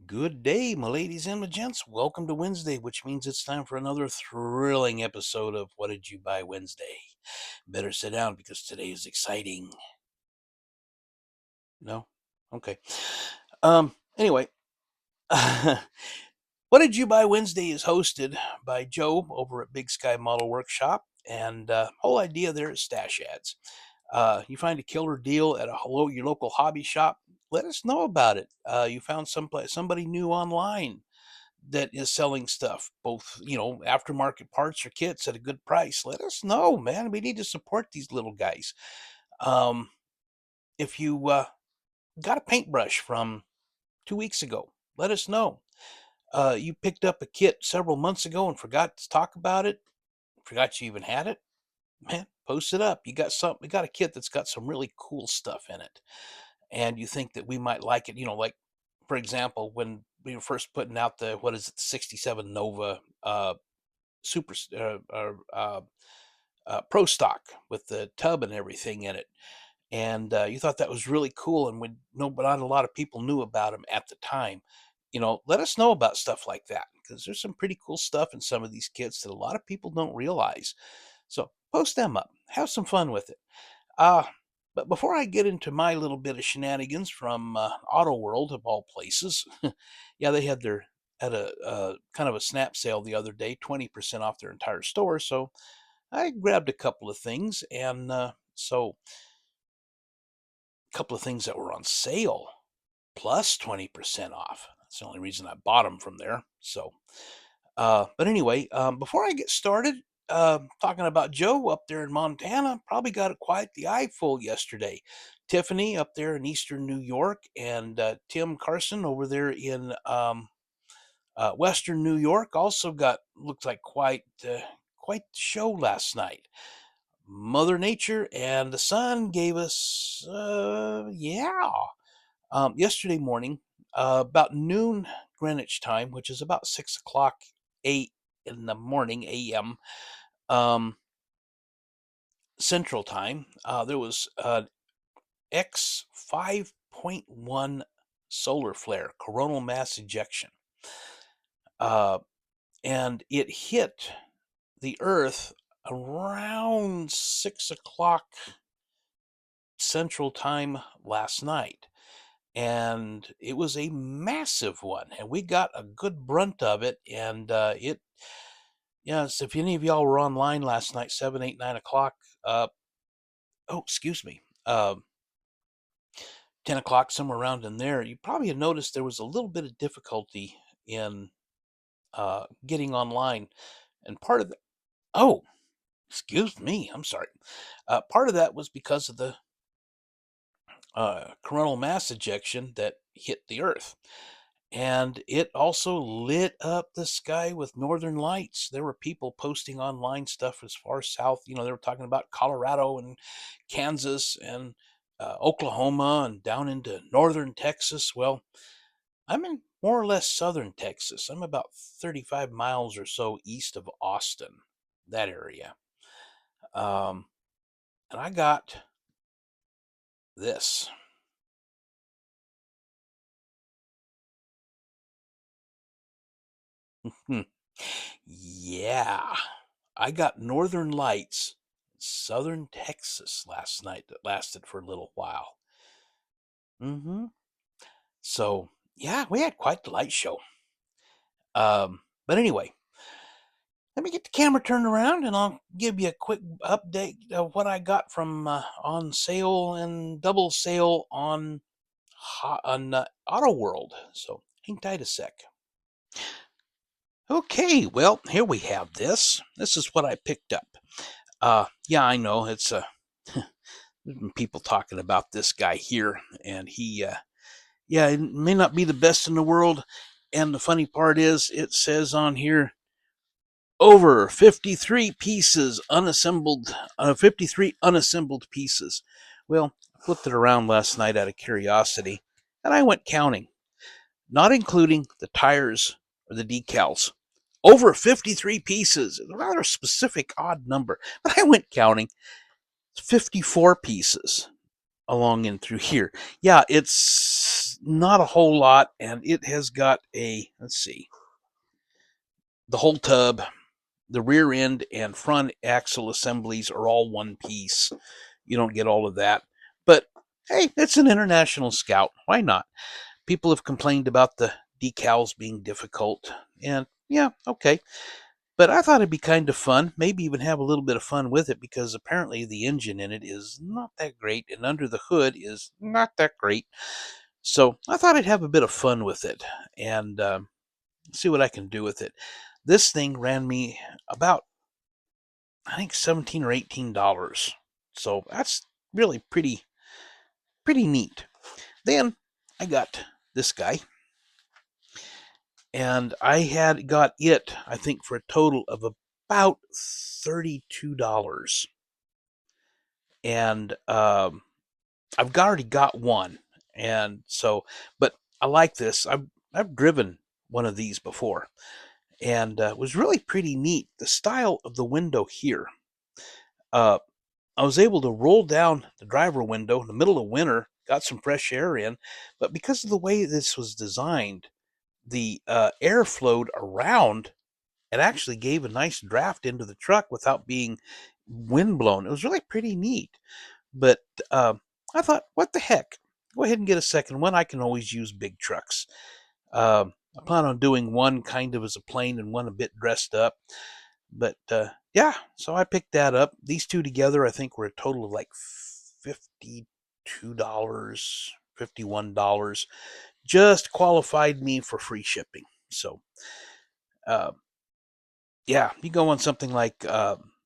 Good day, my ladies and my gents. Welcome to Wednesday, which means it's time for another thrilling episode of What Did You Buy Wednesday? Better sit down because today is exciting. No? Okay. Anyway, What Did You Buy Wednesday is hosted by Joe over at Big Sky Model Workshop, and whole idea there is stash ads. You find a killer deal at your local hobby shop, let us know about it. You found somebody new online that is selling stuff, both, aftermarket parts or kits at a good price. Let us know, man. We need to support these little guys. Um, if you got a paintbrush from 2 weeks ago, let us know. You picked up a kit several months ago and forgot to talk about it, forgot you even had it, man, post it up. You got a kit that's got some really cool stuff in it, and you think that we might like it. Like, for example, when we were first putting out the, what is it, 67 Nova super pro stock with the tub and everything in it, and you thought that was really cool, and but not a lot of people knew about them at the time. Let us know about stuff like that, because there's some pretty cool stuff in some of these kits that a lot of people don't realize. So post them up, have some fun with it. uh but before I get into my little bit of shenanigans from AutoWorld of all places, yeah, they had a kind of a snap sale the other day, 20% off their entire store. So I grabbed a couple of things, and so a couple of things that were on sale plus 20% off. That's the only reason I bought them from there. So, but anyway, before I get started, talking about Joe up there in Montana, probably got quite the eyeful yesterday. Tiffany up there in Eastern New York, and Tim Carson over there in Western New York also looked like quite the show last night. Mother Nature and the sun gave us, yeah. Yesterday morning, about noon Greenwich time, which is about 6 o'clock, 8 in the morning a.m. Um, Central Time, there was an X 5.1 solar flare, coronal mass ejection, uh, and it hit the Earth around 6 o'clock Central Time last night. And it was a massive one, and we got a good brunt of it. And yes, if any of y'all were online last night, 7, 8, 9 o'clock, oh, excuse me, 10 o'clock, somewhere around in there, you probably had noticed there was a little bit of difficulty in getting online. And part of the, oh, excuse me, I'm sorry. Part of that was because of the coronal mass ejection that hit the Earth. And it also lit up the sky with northern lights. There were people posting online stuff as far south. They were talking about Colorado and Kansas and Oklahoma and down into northern Texas. Well, I'm in more or less southern Texas. I'm about 35 miles or so east of Austin, that area. Um, and I got this. Yeah, I got northern lights in southern Texas last night that lasted for a little while. hmm So, yeah, we had quite the light show. But anyway, let me get the camera turned around and I'll give you a quick update of what I got from on sale and double sale on AutoWorld. So, hang tight a sec. Okay, well, here we have this. This is what I picked up. Yeah, I know it's a There's been people talking about this guy here, and yeah, it may not be the best in the world. And the funny part is, it says on here over 53 pieces unassembled, 53 unassembled pieces. Well, I flipped it around last night out of curiosity, and I went counting, not including the tires or the decals. Over 53 pieces, a rather specific odd number, but I went counting. 54 pieces along and through here. Yeah, it's not a whole lot, and it has got let's see, the whole tub, the rear end and front axle assemblies are all one piece. You don't get all of that. But hey, it's an international scout. Why not? People have complained about the decals being difficult. And yeah, okay. But I thought it'd be kind of fun, maybe even have a little bit of fun with it, because apparently the engine in it is not that great, and under the hood is not that great. So I thought I'd have a bit of fun with it and see what I can do with it. This thing ran me about, I think, $17 or $18. So that's really pretty neat. Then I got this guy, and I had got it, I think, for a total of about $32. And I've already got one, and so, but I like this. I've driven one of these before, and it was really pretty neat. The style of the window here. Uh, I was able to roll down the driver window in the middle of winter, got some fresh air in, but because of the way this was designed, the air flowed around and actually gave a nice draft into the truck without being windblown. It was really pretty neat. But I thought, what the heck? Go ahead and get a second one. I can always use big trucks. I plan on doing one kind of as a plane and one a bit dressed up. But yeah, so I picked that up. These two together, I think, were a total of like $52, $51. Just qualified me for free shipping. So uh, yeah, you go on something like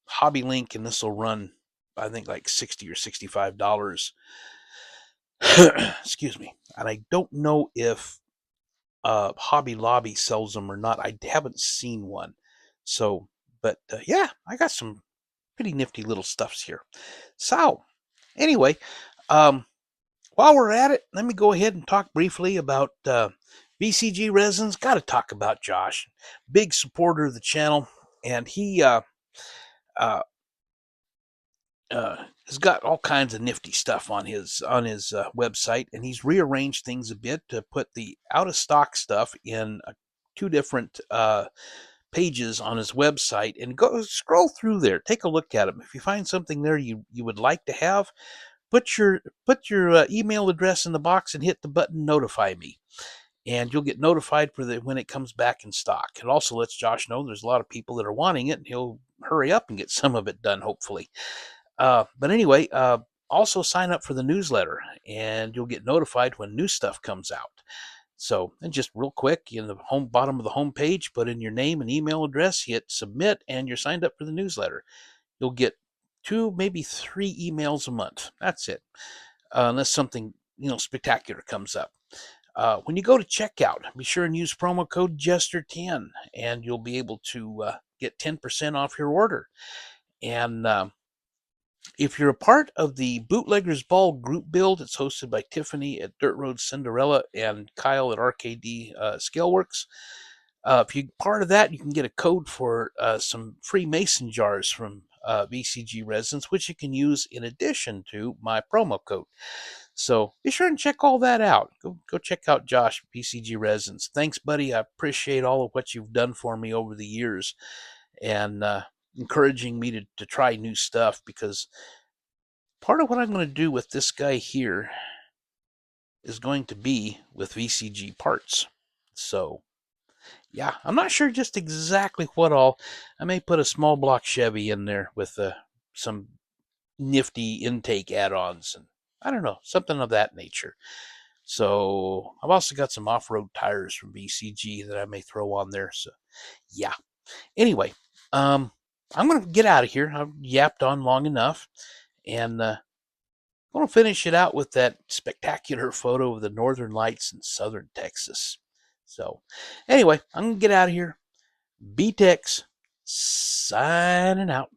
Hobby Link, and this will run, I think, like $60 or $65. Excuse me. And I don't know if Hobby Lobby sells them or not. I haven't seen one. So, but yeah, I got some pretty nifty little stuffs here. So, anyway, um, while we're at it, let me go ahead and talk briefly about VCG Resins. Got to talk about Josh, big supporter of the channel, and he uh, has got all kinds of nifty stuff on his website, and he's rearranged things a bit to put the out of stock stuff in two different pages on his website. And go scroll through there, take a look at them. If you find something there you would like to have, put your email address in the box and hit the button notify me, and you'll get notified for when it comes back in stock. It also lets Josh know there's a lot of people that are wanting it, and he'll hurry up and get some of it done, hopefully. But anyway, also sign up for the newsletter, and you'll get notified when new stuff comes out. So, and just real quick, in the bottom of the home page, put in your name and email address, hit submit, and you're signed up for the newsletter. You'll get 2, maybe 3 emails a month. That's it, unless something spectacular comes up. When you go to checkout, be sure and use promo code Jester10, and you'll be able to get 10% off your order. And if you're a part of the Bootleggers Ball group build, it's hosted by Tiffany at Dirt Road Cinderella and Kyle at RKD Scaleworks. If you're part of that, you can get a code for some free mason jars from VCG Resins, which you can use in addition to my promo code. So be sure and check all that out. Go check out Josh at VCG Resins. Thanks, buddy. I appreciate all of what you've done for me over the years, and encouraging me to try new stuff, because part of what I'm going to do with this guy here is going to be with VCG parts. So, yeah, I'm not sure just exactly what all. I may put a small block Chevy in there with some nifty intake add-ons, and I don't know, something of that nature. So, I've also got some off-road tires from VCG that I may throw on there. So, yeah. Anyway, I'm going to get out of here. I've yapped on long enough, and I'm going to finish it out with that spectacular photo of the northern lights in southern Texas. So, anyway, I'm going to get out of here. B-Tex signing out.